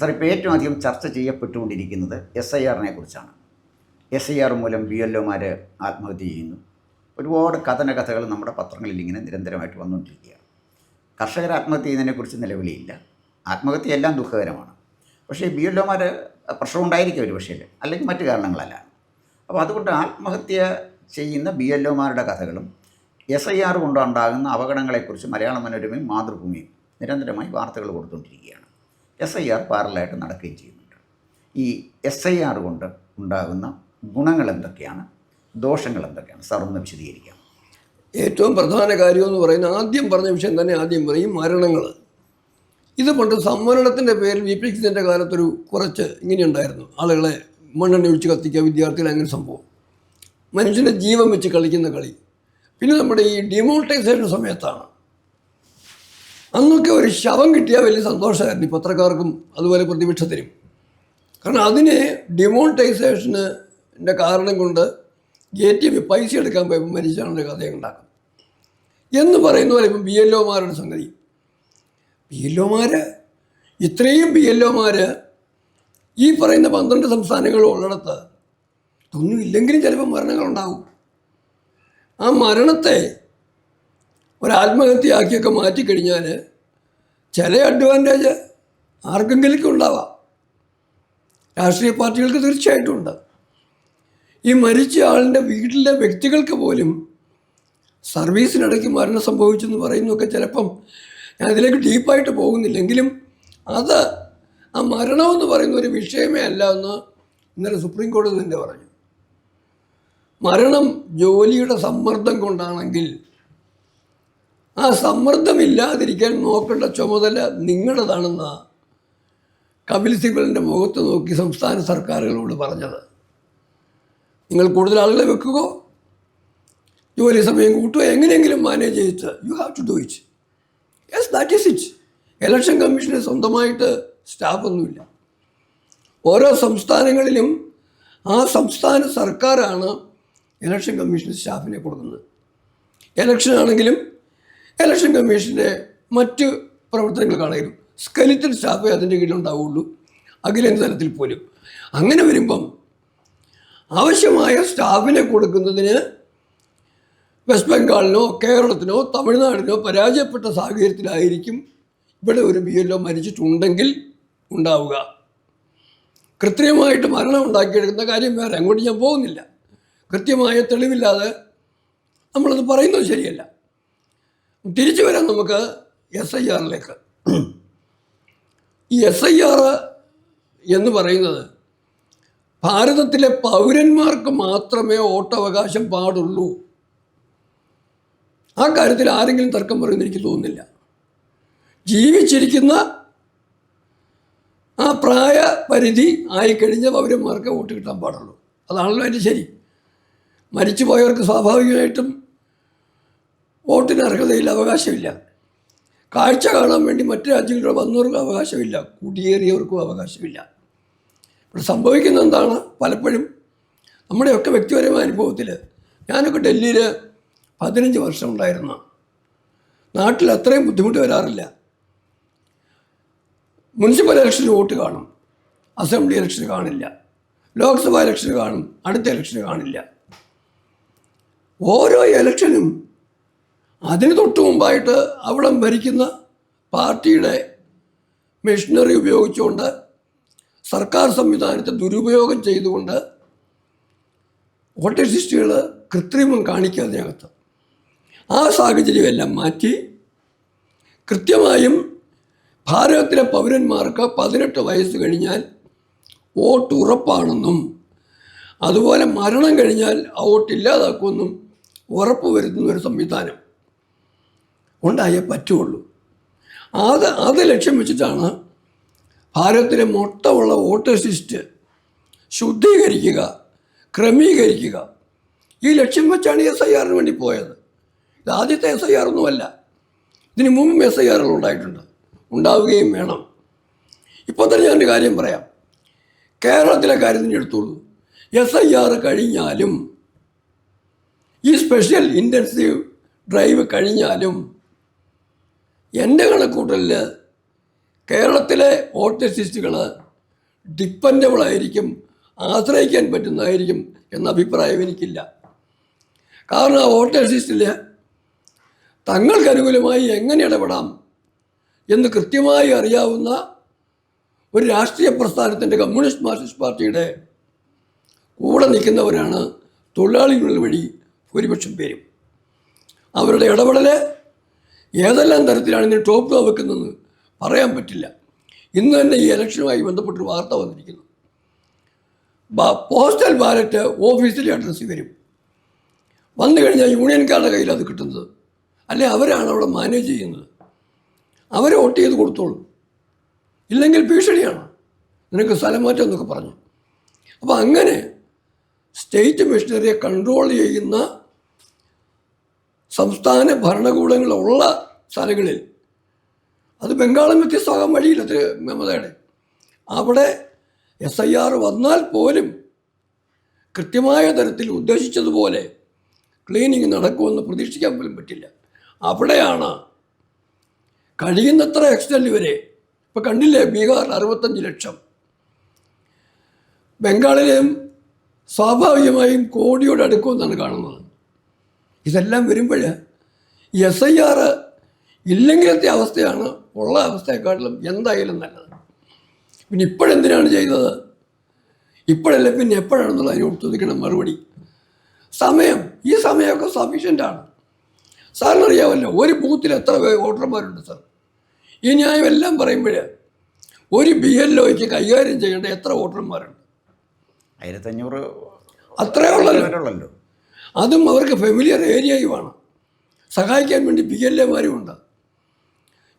Sir, ഇപ്പോൾ ഏറ്റവും അധികം ചർച്ച ചെയ്യപ്പെട്ടുകൊണ്ടിരിക്കുന്നത് SIR-നെ കുറിച്ചാണ്. SIR മൂലം BLOമാർ ആത്മഹത്യ ചെയ്യുന്നു. ഒരുപാട് കഥകൾ നമ്മുടെ പത്രങ്ങളിൽ ഇങ്ങനെ നിരന്തരമായിട്ട് വന്നുകൊണ്ടിരിക്കുകയാണ്. കർഷകർ ആത്മഹത്യ ചെയ്യുന്നതിനെക്കുറിച്ച് നിലവിലില്ല. ആത്മഹത്യ എല്ലാം ദുഃഖകരമാണ്. പക്ഷേ BLOമാർ പ്രശ്നം ഉണ്ടായിരിക്കും ഒരു പക്ഷേ, അല്ലെങ്കിൽ മറ്റു കാരണങ്ങളല്ല. അപ്പോൾ അതുകൊണ്ട് ആത്മഹത്യ ചെയ്യുന്ന BLOമാരുടെ കഥകളും SIR കൊണ്ടുണ്ടാകുന്ന അപകടങ്ങളെക്കുറിച്ച് മലയാള മനോരമയും മാതൃഭൂമിയും നിരന്തരമായി വാർത്തകൾ കൊടുത്തുകൊണ്ടിരിക്കുകയാണ്. SIR പാരലായിട്ട് നടക്കുകയും ചെയ്യുന്നുണ്ട്. ഈ SIR കൊണ്ട് ഉണ്ടാകുന്ന ഗുണങ്ങൾ എന്തൊക്കെയാണ്, ദോഷങ്ങൾ എന്തൊക്കെയാണ്, സാർ ഒന്ന് വിശദീകരിക്കാം. ഏറ്റവും പ്രധാന കാര്യമെന്ന് പറയുന്നത് ആദ്യം പറഞ്ഞ വിഷയം തന്നെ ആദ്യം പറയും, മരണങ്ങൾ. ഇത് പണ്ട് സംവരണത്തിൻ്റെ പേരിൽ വിപിക്സിൻ്റെ കാലത്തൊരു കുറച്ച് ഇങ്ങനെയുണ്ടായിരുന്നു, ആളുകളെ മണ്ണെണ്ണ ഒഴിച്ച് കത്തിക്കുക, വിദ്യാർത്ഥികൾ, അങ്ങനെ സംഭവം. മനുഷ്യൻ്റെ ജീവൻ വെച്ച് കളിക്കുന്ന കളി. പിന്നെ നമ്മുടെ ഈ ഡിമോണിറ്റൈസേഷൻ സമയത്താണ്. അന്നൊക്കെ ഒരു ശവം കിട്ടിയാൽ വലിയ സന്തോഷമായിരുന്നു ഈ പത്രക്കാർക്കും അതുപോലെ പ്രതിപക്ഷത്തിനും. കാരണം അതിന് ഡിമോണിറ്റൈസേഷൻ്റെ കാരണം കൊണ്ട് ATM പൈസ എടുക്കാൻ പോയപ്പോൾ മരിച്ചാണെൻ്റെ കഥയുണ്ടാക്കും എന്ന് പറയുന്ന പോലെ ഇപ്പം BLOമാരുടെ സംഗതി. ഇത്രയും BLOമാർ ഈ പറയുന്ന 12 സംസ്ഥാനങ്ങളും ഉള്ളിടത്ത് ഒന്നും ഇല്ലെങ്കിലും ചിലപ്പോൾ മരണങ്ങളുണ്ടാവും. ആ മരണത്തെ ഒരാത്മഹത്യയാക്കിയൊക്കെ മാറ്റിക്കഴിഞ്ഞാൽ ചില അഡ്വാൻറ്റേജ് ആർക്കെങ്കിലും ഉണ്ടാവാം. രാഷ്ട്രീയ പാർട്ടികൾക്ക് തീർച്ചയായിട്ടും ഉണ്ട്. ഈ മരിച്ച ആളിൻ്റെ വീട്ടിലെ വ്യക്തികൾക്ക് പോലും സർവീസിനിടയ്ക്ക് മരണം സംഭവിച്ചെന്ന് പറയുന്നതൊക്കെ ചിലപ്പം ഞാൻ ഇതിലേക്ക് ഡീപ്പായിട്ട് പോകുന്നില്ലെങ്കിലും അത് ആ മരണമെന്ന് പറയുന്ന ഒരു വിഷയമേ അല്ല എന്ന് ഇന്നലെ സുപ്രീം കോടതി തന്നെ പറഞ്ഞു. മരണം ജോലിയുടെ സമ്മർദ്ദം കൊണ്ടാണെങ്കിൽ ആ സമ്മർദ്ദമില്ലാതിരിക്കാൻ നോക്കേണ്ട ചുമതല നിങ്ങളുടേതാണെന്ന കപിൽ സിബലിൻ്റെ മുഖത്ത് നോക്കി സംസ്ഥാന സർക്കാരുകളോട് പറഞ്ഞത്. നിങ്ങൾ കൂടുതൽ ആളുകളെ വെക്കുകയോ ജോലി സമയം കൂട്ടുകയോ എങ്ങനെയെങ്കിലും മാനേജ് ചെയ്തിട്ട് you have to do it. Yes, that is it. Election കമ്മീഷന് സ്വന്തമായിട്ട് സ്റ്റാഫൊന്നുമില്ല. ഓരോ സംസ്ഥാനങ്ങളിലും ആ സംസ്ഥാന സർക്കാരാണ് ഇലക്ഷൻ കമ്മീഷന് സ്റ്റാഫിനെ കൊടുക്കുന്നത്. ഇലക്ഷനാണെങ്കിലും ഇലക്ഷൻ കമ്മീഷൻ്റെ മറ്റ് പ്രവർത്തനങ്ങൾക്കാണെങ്കിലും സ്കെലിറ്റൽ സ്റ്റാഫേ അതിൻ്റെ കീഴിലുണ്ടാവുള്ളൂ, അഖിലേന്ത്യാ തലത്തിൽ പോലും. അങ്ങനെ വരുമ്പം ആവശ്യമായ സ്റ്റാഫിനെ കൊടുക്കുന്നതിന് വെസ്റ്റ് ബംഗാളിനോ കേരളത്തിനോ തമിഴ്നാടിനോ പരാജയപ്പെട്ട സാഹചര്യത്തിലായിരിക്കും ഇവിടെ ഒരു BLO മരിച്ചിട്ടുണ്ടെങ്കിൽ ഉണ്ടാവുക. കൃത്യമായിട്ട് മരണം ഉണ്ടാക്കിയെടുക്കുന്ന കാര്യം വേറെ, അങ്ങോട്ട് ഞാൻ പോകുന്നില്ല. കൃത്യമായ തെളിവില്ലാതെ നമ്മളത് പറയുന്നത് ശരിയല്ല. തിരിച്ചു വരാം നമുക്ക് SIR-ലേക്ക്. ഈ SIR എന്ന് പറയുന്നത് ഭാരതത്തിലെ പൗരന്മാർക്ക് മാത്രമേ വോട്ടവകാശം പാടുള്ളൂ. ആ കാര്യത്തിൽ ആരെങ്കിലും തർക്കം പറയുമെന്ന് എനിക്ക് തോന്നുന്നില്ല. ജീവിച്ചിരിക്കുന്ന ആ പ്രായ പരിധി ആയിക്കഴിഞ്ഞ പൗരന്മാർക്ക് വോട്ട് കിട്ടാൻ പാടുള്ളൂ. അതാണല്ലോ അതിൻ്റെ ശരി. മരിച്ചു പോയവർക്ക് സ്വാഭാവികമായിട്ടും വോട്ടിന് അർഹതയില്ല, അവകാശമില്ല. കാഴ്ച കാണാൻ വേണ്ടി മറ്റു രാജ്യങ്ങളിൽ വന്നവർക്കും അവകാശമില്ല, കുടിയേറിയവർക്കും അവകാശമില്ല. ഇവിടെ സംഭവിക്കുന്ന എന്താണ്, പലപ്പോഴും നമ്മുടെയൊക്കെ വ്യക്തിപരമായ അനുഭവത്തിൽ, ഞാനൊക്കെ ഡൽഹിയിൽ 15 വർഷം ഉണ്ടായിരുന്ന നാട്ടിൽ അത്രയും ബുദ്ധിമുട്ട് വരാറില്ല. മുനിസിപ്പൽ ഇലക്ഷന് വോട്ട് കാണും, അസംബ്ലി ഇലക്ഷന് കാണില്ല, ലോക്സഭാ ഇലക്ഷന് കാണും, അടുത്ത ഇലക്ഷന് കാണില്ല. ഓരോ ഇലക്ഷനും അതിന് തൊട്ട് മുമ്പായിട്ട് അവിടെ ഭരിക്കുന്ന പാർട്ടിയുടെ മെഷീനറി ഉപയോഗിച്ചുകൊണ്ട് സർക്കാർ സംവിധാനത്തെ ദുരുപയോഗം ചെയ്തുകൊണ്ട് വോട്ടർ ലിസ്റ്റുകൾ കൃത്രിമം കാണിക്കുക അതിനകത്ത്. ആ സാഹചര്യമെല്ലാം മാറ്റി കൃത്യമായും ഭാരതത്തിലെ പൗരന്മാർക്ക് 18 വയസ്സ് കഴിഞ്ഞാൽ വോട്ട് ഉറപ്പാണെന്നും അതുപോലെ മരണം കഴിഞ്ഞാൽ ആ വോട്ട് ഇല്ലാതാക്കുമെന്നും ഉറപ്പ് വരുത്തുന്ന ഒരു സംവിധാനം ഉണ്ടായേ പറ്റുള്ളൂ. അത് ലക്ഷ്യം വെച്ചിട്ടാണ് ഭാരതത്തിലെ മൊത്തമുള്ള വോട്ടേഴ്സ് ലിസ്റ്റ് ശുദ്ധീകരിക്കുക, ക്രമീകരിക്കുക. ഈ ലക്ഷ്യം വെച്ചാണ് SIR-ന് വേണ്ടി പോയത്. ഇത് ആദ്യത്തെ SIR ഒന്നുമല്ല, ഇതിന് മുമ്പും SIR-കൾ ഉണ്ടായിട്ടുണ്ട്, ഉണ്ടാവുകയും വേണം. ഇപ്പോൾ തന്നെ ഞാനൊരു കാര്യം പറയാം. കേരളത്തിലെ കാര്യം തന്നെ എടുത്തോളൂ. SIR കഴിഞ്ഞാലും ഈ സ്പെഷ്യൽ ഇൻറ്റൻസീവ് ഡ്രൈവ് കഴിഞ്ഞാലും എൻ്റെ കണക്കൂട്ടലിൽ കേരളത്തിലെ വോട്ടേഴ്സ് ലിസ്റ്റുകൾ ഡിപ്പെൻഡബിൾ ആയിരിക്കും, ആശ്രയിക്കാൻ പറ്റുന്നതായിരിക്കും എന്ന അഭിപ്രായം എനിക്കില്ല. കാരണം ആ വോട്ടേഴ്സ് ലിസ്റ്റിൽ തങ്ങൾക്ക് അനുകൂലമായി എങ്ങനെ ഇടപെടാം എന്ന് കൃത്യമായി അറിയാവുന്ന ഒരു രാഷ്ട്രീയ പ്രസ്ഥാനത്തിൻ്റെ കമ്മ്യൂണിസ്റ്റ് മാർക്സിസ്റ്റ് പാർട്ടിയുടെ കൂടെ നിൽക്കുന്നവരാണ് തൊഴിലാളികൾ വഴി ഭൂരിപക്ഷം പേരും. അവരുടെ ഇടപെടൽ ഏതെല്ലാം തരത്തിലാണ് ഇതിന് ടോപ്പ് വെക്കുന്നതെന്ന് പറയാൻ പറ്റില്ല. ഇന്ന് തന്നെ ഈ ഇലക്ഷനുമായി ബന്ധപ്പെട്ടൊരു വാർത്ത വന്നിരിക്കുന്നു. പോസ്റ്റൽ ബാലറ്റ് ഓഫീസിലെ അഡ്രസ്സിൽ വരും. വന്നു കഴിഞ്ഞാൽ യൂണിയൻകാരുടെ കയ്യിൽ അത് കിട്ടുന്നത്, അല്ലെ അവരാണ് അവിടെ മാനേജ് ചെയ്യുന്നത്. അവർ വോട്ട് ചെയ്ത് കൊടുത്തോളും, ഇല്ലെങ്കിൽ ഭീഷണിയാണ്, നിനക്ക് സ്ഥലം മാറ്റം എന്നൊക്കെ പറഞ്ഞു. അപ്പോൾ അങ്ങനെ സ്റ്റേറ്റ് മെഷീനറിയെ കൺട്രോൾ ചെയ്യുന്ന സംസ്ഥാന ഭരണകൂടങ്ങളുള്ള സ്ഥലങ്ങളിൽ, അത് ബംഗാളും വ്യത്യസ്തമാകാൻ വഴിയില്ല മമതയുടെ, അവിടെ SIR വന്നാൽ പോലും കൃത്യമായ തരത്തിൽ ഉദ്ദേശിച്ചതുപോലെ ക്ലീനിങ് നടക്കുമെന്ന് പ്രതീക്ഷിക്കാൻ പോലും പറ്റില്ല. അവിടെയാണ് കഴിയുന്നത്ര എക്സ്റ്റെൻറ്റ് വരെ, ഇപ്പോൾ കണ്ടില്ലേ ബീഹാർ 65 ലക്ഷം, ബംഗാളിലെയും സ്വാഭാവികമായും കോടിയോട് അടുക്കുമെന്നാണ് കാണുന്നത്. ഇതെല്ലാം വരുമ്പോൾ ഈ SIR ഇല്ലെങ്കിലത്തെ അവസ്ഥയാണ് ഉള്ള അവസ്ഥയെക്കാട്ടിലും എന്തായാലും നല്ലത്. പിന്നെ ഇപ്പോഴെന്തിനാണ് ചെയ്തത്? ഇപ്പോഴല്ല പിന്നെ എപ്പോഴാണെന്നുള്ള അതിനോട് ചോദിക്കണം മറുപടി. സമയം, ഈ സമയമൊക്കെ സഫീഷ്യൻ്റാണ്. സാറിനറിയാമല്ലോ ഒരു ബൂത്തിൽ എത്ര വോട്ടർമാരുണ്ട് സാർ? ഈ ന്യായം എല്ലാം പറയുമ്പോൾ ഒരു BLOയ്ക്ക് കൈകാര്യം ചെയ്യേണ്ട എത്ര വോട്ടർമാരുണ്ട്? 1500 അത്രേ ഉള്ളല്ലോ. അതും അവർക്ക് ഫെമിലിയർ ഏരിയയുമാണ്, സഹായിക്കാൻ വേണ്ടി BLAമാരും ഉണ്ട്.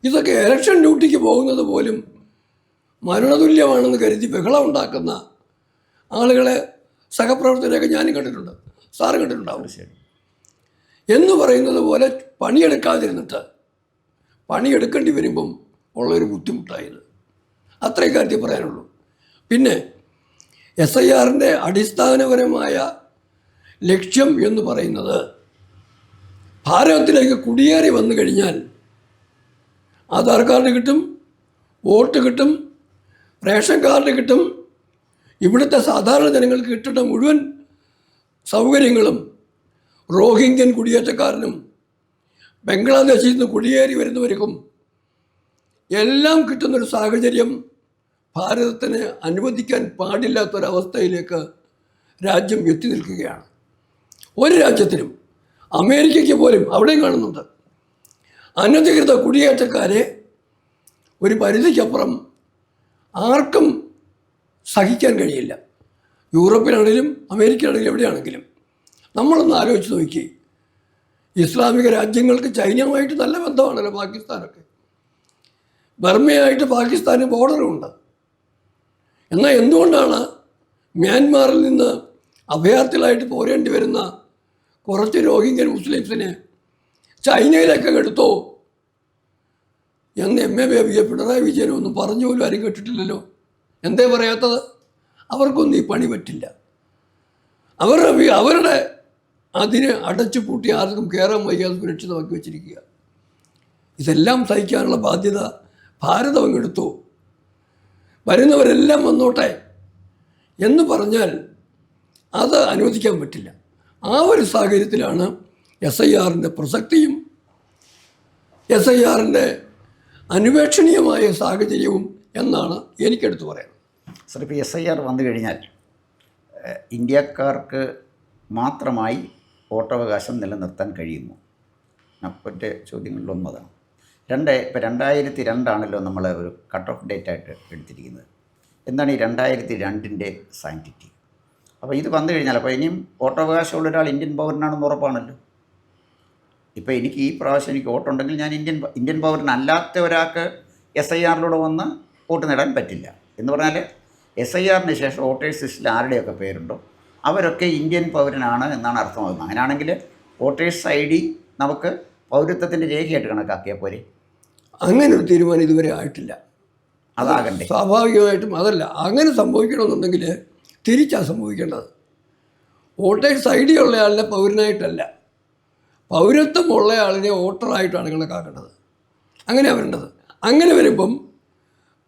ഇതൊക്കെ ഇലക്ഷൻ ഡ്യൂട്ടിക്ക് പോകുന്നത് പോലും മരണതുല്യമാണെന്ന് കരുതി ബഹളം ഉണ്ടാക്കുന്ന ആളുകളെ, സഹപ്രവർത്തകരെയൊക്കെ ഞാനും കണ്ടിട്ടുണ്ട്, സാറ് കണ്ടിട്ടുണ്ടാവും. എന്ന് പറയുന്നത് പോലെ പണിയെടുക്കാതിരുന്നിട്ട് പണിയെടുക്കേണ്ടി വരുമ്പം ഉള്ളൊരു ബുദ്ധിമുട്ടായത്, അത്രയും കാര്യത്തിൽ പറയാനുള്ളൂ. പിന്നെ SIRൻ്റെ അടിസ്ഥാനപരമായ ലക്ഷ്യം എന്ന് പറയുന്നത് ഭാരതത്തിലേക്ക് കുടിയേറി വന്നു കഴിഞ്ഞാൽ ആധാർ കാർഡ് കിട്ടും, വോട്ട് കിട്ടും, റേഷൻ കാർഡ് കിട്ടും, ഇവിടുത്തെ സാധാരണ ജനങ്ങൾക്ക് കിട്ടുന്ന മുഴുവൻ സൗകര്യങ്ങളും റോഹിംഗ്യൻ കുടിയേറ്റക്കാരനും ബംഗ്ലാദേശിൽ നിന്ന് കുടിയേറി വരുന്നവർക്കും എല്ലാം കിട്ടുന്നൊരു സാഹചര്യം ഭാരതത്തിന് അനുവദിക്കാൻ പാടില്ലാത്തൊരവസ്ഥയിലേക്ക് രാജ്യം എത്തി നിൽക്കുകയാണ്. ഒരു രാജ്യത്തിനും, അമേരിക്കയ്ക്ക് പോലും അവിടെയും കാണുന്നുണ്ട്, അനധികൃത കുടിയേറ്റക്കാരെ ഒരു പരിധിക്കപ്പുറം ആർക്കും സഹിക്കാൻ കഴിയില്ല. യൂറോപ്പിലാണെങ്കിലും അമേരിക്കയിലാണെങ്കിലും എവിടെയാണെങ്കിലും. നമ്മളൊന്ന് ആലോചിച്ച് നോക്കി, ഇസ്ലാമിക രാജ്യങ്ങൾക്ക് ചൈനയുമായിട്ട് നല്ല ബന്ധമാണല്ലോ പാകിസ്ഥാനൊക്കെ. ബർമയായിട്ട് പാകിസ്ഥാന് ബോർഡറുമുണ്ട്. എന്നാൽ എന്തുകൊണ്ടാണ് മ്യാൻമാറിൽ നിന്ന് അഭയാർത്ഥികളായിട്ട് പോരേണ്ടി വരുന്ന കുറച്ച് റോഹിംഗ്യൻ മുസ്ലിംസിനെ ചൈനയിലൊക്കെ എടുത്തോ എന്ന് MA പിണറായി വിജയനൊന്നും പറഞ്ഞു പോലും ആരും കേട്ടിട്ടില്ലല്ലോ. എന്തേ പറയാത്തത്? അവർക്കൊന്നും ഈ പണി പറ്റില്ല. അവരുടെ അതിനെ അടച്ചു പൂട്ടി ആർക്കും കയറാൻ വയ്യാതെ സുരക്ഷിതമാക്കി വെച്ചിരിക്കുക. ഇതെല്ലാം സഹിക്കാനുള്ള ബാധ്യത ഭാരതം അങ്ങെടുത്തു. വരുന്നവരെല്ലാം വന്നോട്ടെ എന്ന് പറഞ്ഞാൽ അത് അനുവദിക്കാൻ പറ്റില്ല. ആ ഒരു സാഹചര്യത്തിലാണ് SIRൻ്റെ പ്രസക്തിയും SIRൻ്റെ അനുപേക്ഷണീയമായ സാഹചര്യവും എന്നാണ് എനിക്കെടുത്ത് പറയുന്നത്. സാർ, ഇപ്പോൾ SIR വന്നു കഴിഞ്ഞാൽ ഇന്ത്യക്കാർക്ക് മാത്രമായി വോട്ടവകാശം നിലനിർത്താൻ കഴിയുമോ? ഒറ്റ ചോദ്യങ്ങളിലൊന്നതാണ്. ഇപ്പോൾ 2002 നമ്മൾ ഒരു കട്ട് ഓഫ് ഡേറ്റ് ആയിട്ട് എടുത്തിരിക്കുന്നത്. എന്താണ് ഈ 2002ൻ്റെ സാങ്ക്ടിറ്റി? അപ്പോൾ ഇത് വന്നു കഴിഞ്ഞാൽ അപ്പോൾ ഇനിയും വോട്ടവകാശമുള്ള ഒരാൾ ഇന്ത്യൻ പൗരനാണെന്ന് ഉറപ്പാണല്ലോ. ഇപ്പോൾ എനിക്ക് ഈ പ്രാവശ്യം എനിക്ക് വോട്ടുണ്ടെങ്കിൽ ഞാൻ ഇന്ത്യൻ പൗരനല്ലാത്ത ഒരാൾക്ക് SIRലൂടെ വന്ന് വോട്ട് നേടാൻ പറ്റില്ല. എന്ന് പറഞ്ഞാൽ SIRന് ശേഷം വോട്ടേഴ്സ് ലിസ്റ്റിൽ ആരുടെയൊക്കെ പേരുണ്ടോ അവരൊക്കെ ഇന്ത്യൻ പൗരനാണ് എന്നാണ് അർത്ഥമാകുന്നത്. അങ്ങനെയാണെങ്കിൽ വോട്ടേഴ്സ് ID നമുക്ക് പൗരത്വത്തിൻ്റെ രേഖയായിട്ട് കണക്കാക്കിയാൽ പോരെ? അങ്ങനെ ഒരു തീരുമാനം ഇതുവരെ ആയിട്ടില്ല. അതാകണ്ടേ? സ്വാഭാവികമായിട്ടും അതല്ല. അങ്ങനെ സംഭവിക്കണമെന്നുണ്ടെങ്കിൽ തിരിച്ചാണ് സംഭവിക്കേണ്ടത്. വോട്ടേഴ്സ് ID ഉള്ള ആളിനെ പൗരനായിട്ടല്ല, പൗരത്വം ഉള്ള ആളിനെ വോട്ടറായിട്ടാണ് കണക്കാക്കേണ്ടത്. അങ്ങനെ വരേണ്ടത്. അങ്ങനെ വരുമ്പം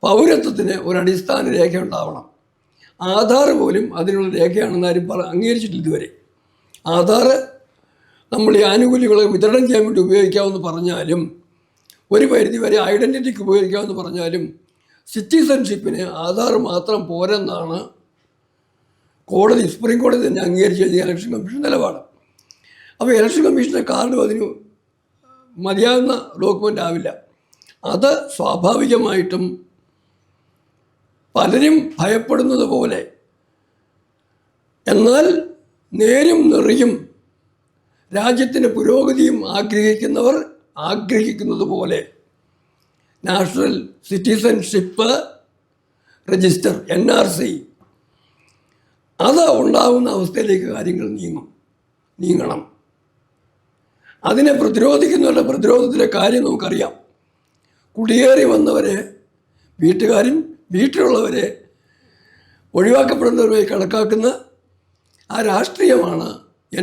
പൗരത്വത്തിന് ഒരു അടിസ്ഥാന രേഖ ഉണ്ടാവണം. ആധാർ പോലും അതിനുള്ള രേഖയാണെന്ന് ആരും അംഗീകരിച്ചിട്ടില്ല ഇതുവരെ. ആധാർ നമ്മൾ ഈ ആനുകൂല്യങ്ങളെ വിതരണം ചെയ്യാൻ വേണ്ടി ഉപയോഗിക്കാമെന്ന് പറഞ്ഞാലും, ഒരു പരിധി വരെ ഐഡൻറ്റിറ്റിക്ക് ഉപയോഗിക്കാമെന്ന് പറഞ്ഞാലും, സിറ്റിസൺഷിപ്പിന് ആധാർ മാത്രം പോരെന്നാണ് സുപ്രീം കോടതി തന്നെ അംഗീകരിച്ച് കഴിഞ്ഞ ഇലക്ഷൻ കമ്മീഷൻ നിലപാട്. അപ്പോൾ ഇലക്ഷൻ കമ്മീഷൻ്റെ കാർഡും അതിന് മതിയാകുന്ന ഡോക്യുമെൻ്റ് ആവില്ല. അത് സ്വാഭാവികമായിട്ടും പലരും ഭയപ്പെടുന്നത് പോലെ, എന്നാൽ നേരും നെറിയും രാജ്യത്തിൻ്റെ പുരോഗതിയും ആഗ്രഹിക്കുന്നവർ ആഗ്രഹിക്കുന്നത് പോലെ നാഷണൽ സിറ്റിസൺഷിപ്പ് രജിസ്റ്റർ NRC അത് ഉണ്ടാകുന്ന അവസ്ഥയിലേക്ക് കാര്യങ്ങൾ നീങ്ങണം. അതിനെ പ്രതിരോധിക്കുന്നവരുടെ പ്രതിരോധത്തിലെ കാര്യം നമുക്കറിയാം. കുടിയേറി വന്നവരെ വീട്ടുകാരും വീട്ടിലുള്ളവരെ ഒഴിവാക്കപ്പെടുന്നവരുമായി കണക്കാക്കുന്ന ആ രാഷ്ട്രീയമാണ്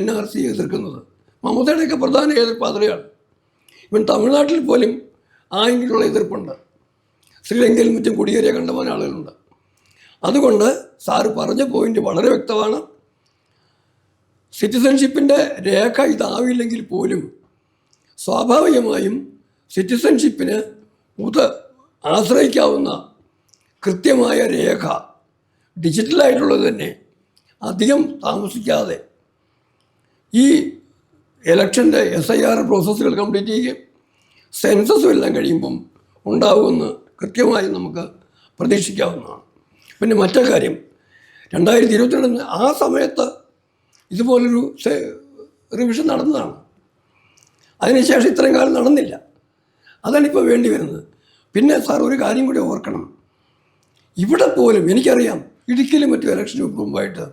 NRC എതിർക്കുന്നത്. മമതയുടെയൊക്കെ പ്രധാന എതിർപ്പ് അതിലെയാണ്. ഇവൻ തമിഴ്നാട്ടിൽ പോലും ആയെങ്കിലുള്ള എതിർപ്പുണ്ട്. ശ്രീലങ്കയിൽ മറ്റും കുടിയേറിയ കണ്ടമാന ആളുകളുണ്ട്. അതുകൊണ്ട് സാറ് പറഞ്ഞ പോയിന്റ് വളരെ വ്യക്തമാണ്. സിറ്റിസൺഷിപ്പിൻ്റെ രേഖ ഇതാവില്ലെങ്കിൽ പോലും സ്വാഭാവികമായും സിറ്റിസൺഷിപ്പിന് ആശ്രയിക്കാവുന്ന കൃത്യമായ രേഖ ഡിജിറ്റലായിട്ടുള്ളത് തന്നെ അധികം താമസിക്കാതെ ഈ ഇലക്ഷൻ്റെ SIR പ്രോസസ്സുകൾ കംപ്ലീറ്റ് ചെയ്യുകയും സെൻസസും എല്ലാം കഴിയുമ്പം ഉണ്ടാകുമെന്ന് കൃത്യമായി നമുക്ക് പ്രതീക്ഷിക്കാവുന്നതാണ്. പിന്നെ മറ്റേ കാര്യം, 2022 ആ സമയത്ത് ഇതുപോലൊരു റിവിഷൻ നടന്നതാണ്. അതിനുശേഷം ഇത്രയും കാലം നടന്നില്ല. അതാണിപ്പോൾ വേണ്ടി വരുന്നത്. പിന്നെ സാർ ഒരു കാര്യം കൂടി ഓർക്കണം. ഇവിടെ പോലും എനിക്കറിയാം, ഇടുക്കിയിലും മറ്റും ഇലക്ഷന് മുമ്പായിട്ട്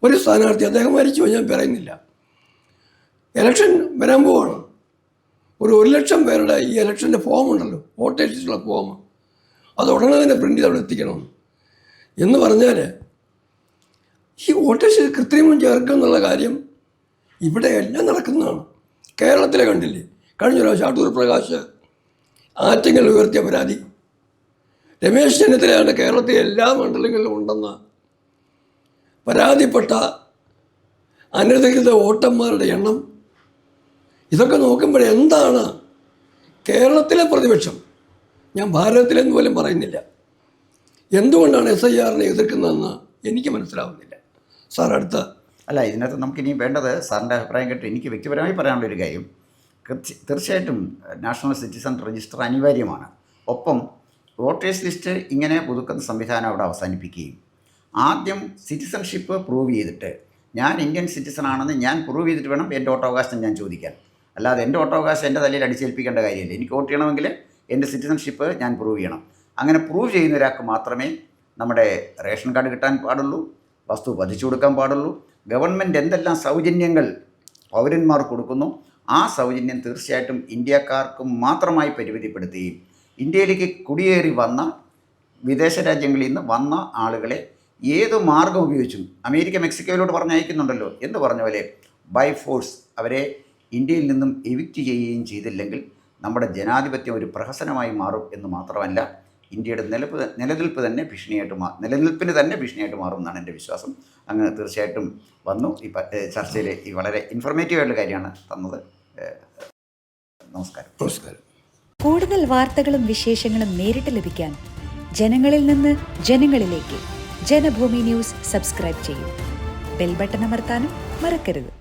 ഒരു സ്ഥാനാർത്ഥി, അദ്ദേഹം മരിച്ചു, ഞാൻ പറയുന്നില്ല, ഇലക്ഷൻ വരാൻ പോവാണ്. ഒരു 1,00,000 പേരുടെ ഈ ഇലക്ഷൻ്റെ ഫോം ഉണ്ടല്ലോ, വോട്ടേഴ്സിനുള്ള ഫോം, അത് ഉടനെ തന്നെ പ്രിൻ്റ് ചെയ്ത് അവിടെ എത്തിക്കണം എന്ന് പറഞ്ഞാൽ ഈ വോട്ടേഴ്സ് കൃത്രിമം ചേർക്കുക എന്നുള്ള കാര്യം ഇവിടെ എല്ലാം നടക്കുന്നതാണ്. കേരളത്തിലെ കണ്ടില്ലേ, കഴിഞ്ഞ പ്രാവശ്യം അടൂർ പ്രകാശ് ആറ്റിങ്ങൽ ഉയർത്തിയ പരാതി, രമേശ് ചെന്നിത്തലയാണ് കേരളത്തിലെ എല്ലാ മണ്ഡലങ്ങളിലും ഉണ്ടെന്ന് പരാതിപ്പെട്ട അനധികൃത വോട്ടർമാരുടെ എണ്ണം. ഇതൊക്കെ നോക്കുമ്പോൾ എന്താണ് കേരളത്തിലെ പ്രതിപക്ഷം, ഞാൻ ഭാരതത്തിലെന്ന് പോലും പറയുന്നില്ല, എന്തുകൊണ്ടാണ് SIRനെ എതിർക്കുന്നതെന്ന് എനിക്ക് മനസ്സിലാവുന്നില്ല. സാർ അടുത്ത അല്ല, ഇതിനകത്ത് നമുക്കിനി വേണ്ടത് സാറിൻ്റെ അഭിപ്രായം കേട്ട് എനിക്ക് വ്യക്തിപരമായി പറയാനുള്ളൊരു കാര്യം, തീർച്ചയായിട്ടും നാഷണൽ സിറ്റിസൺ രജിസ്റ്റർ അനിവാര്യമാണ്. ഒപ്പം വോട്ടേഴ്സ് ലിസ്റ്റ് ഇങ്ങനെ പുതുക്കുന്ന സംവിധാനം അവിടെ അവസാനിപ്പിക്കുകയും ആദ്യം സിറ്റിസൺഷിപ്പ് പ്രൂവ് ചെയ്തിട്ട് ഞാൻ ഇന്ത്യൻ സിറ്റിസൺ ആണെന്ന് ഞാൻ പ്രൂവ് ചെയ്തിട്ട് വേണം എൻ്റെ വോട്ടവകാശം ഞാൻ ചോദിക്കാൻ. അല്ലാതെ എൻ്റെ വോട്ടവകാശം എൻ്റെ തലയിൽ അടിച്ചേൽപ്പിക്കേണ്ട കാര്യമില്ല. എനിക്ക് വോട്ട് ചെയ്യണമെങ്കിൽ എൻ്റെ സിറ്റിസൺഷിപ്പ് ഞാൻ പ്രൂവ് ചെയ്യണം. അങ്ങനെ പ്രൂവ് ചെയ്യുന്ന ഒരാൾക്ക് മാത്രമേ നമ്മുടെ റേഷൻ കാർഡ് കിട്ടാൻ പാടുള്ളൂ, വസ്തു പതിച്ചു കൊടുക്കാൻ പാടുള്ളൂ. ഗവൺമെൻറ് എന്തെല്ലാം സൗജന്യങ്ങൾ പൗരന്മാർക്ക് കൊടുക്കുന്നു, ആ സൗജന്യം തീർച്ചയായിട്ടും ഇന്ത്യക്കാർക്ക് മാത്രമായി പരിമിതിപ്പെടുത്തുകയും ഇന്ത്യയിലേക്ക് കുടിയേറി വന്ന വിദേശ രാജ്യങ്ങളിൽ നിന്ന് വന്ന ആളുകളെ ഏത് മാർഗം ഉപയോഗിച്ചും അമേരിക്ക മെക്സിക്കോയിലോട്ട് പറഞ്ഞയക്കുന്നുണ്ടല്ലോ എന്ന് പറഞ്ഞ പോലെ ബൈ ഫോഴ്സ് അവരെ ഇന്ത്യയിൽ നിന്നും എവിക്റ്റ് ചെയ്യുകയും ചെയ്തില്ലെങ്കിൽ നമ്മുടെ ജനാധിപത്യം ഒരു പ്രഹസനമായി മാറും എന്ന് മാത്രമല്ല, ഇന്ത്യയുടെ നിലനിൽപ്പിന് തന്നെ ഭീഷണിയായിട്ട് മാറും എന്നാണ് എൻ്റെ വിശ്വാസം. അങ്ങ് തീർച്ചയായിട്ടും വന്നു ഈ ചർച്ചയിൽ ഈ വളരെ ഇൻഫോർമേറ്റീവ് ആയിട്ടുള്ള കാര്യമാണ് തന്നത്. നമസ്കാരം. കൂടുതൽ വാർത്തകളും വിശേഷങ്ങളും നേരിട്ട് ലഭിക്കാൻ ജനങ്ങളിൽ നിന്ന് ജനങ്ങളിലേക്ക് ജനഭൂമി ന്യൂസ് സബ്സ്ക്രൈബ് ചെയ്യൂ. ബെൽ ബട്ടൺ അമർത്താനും മറക്കരുത്.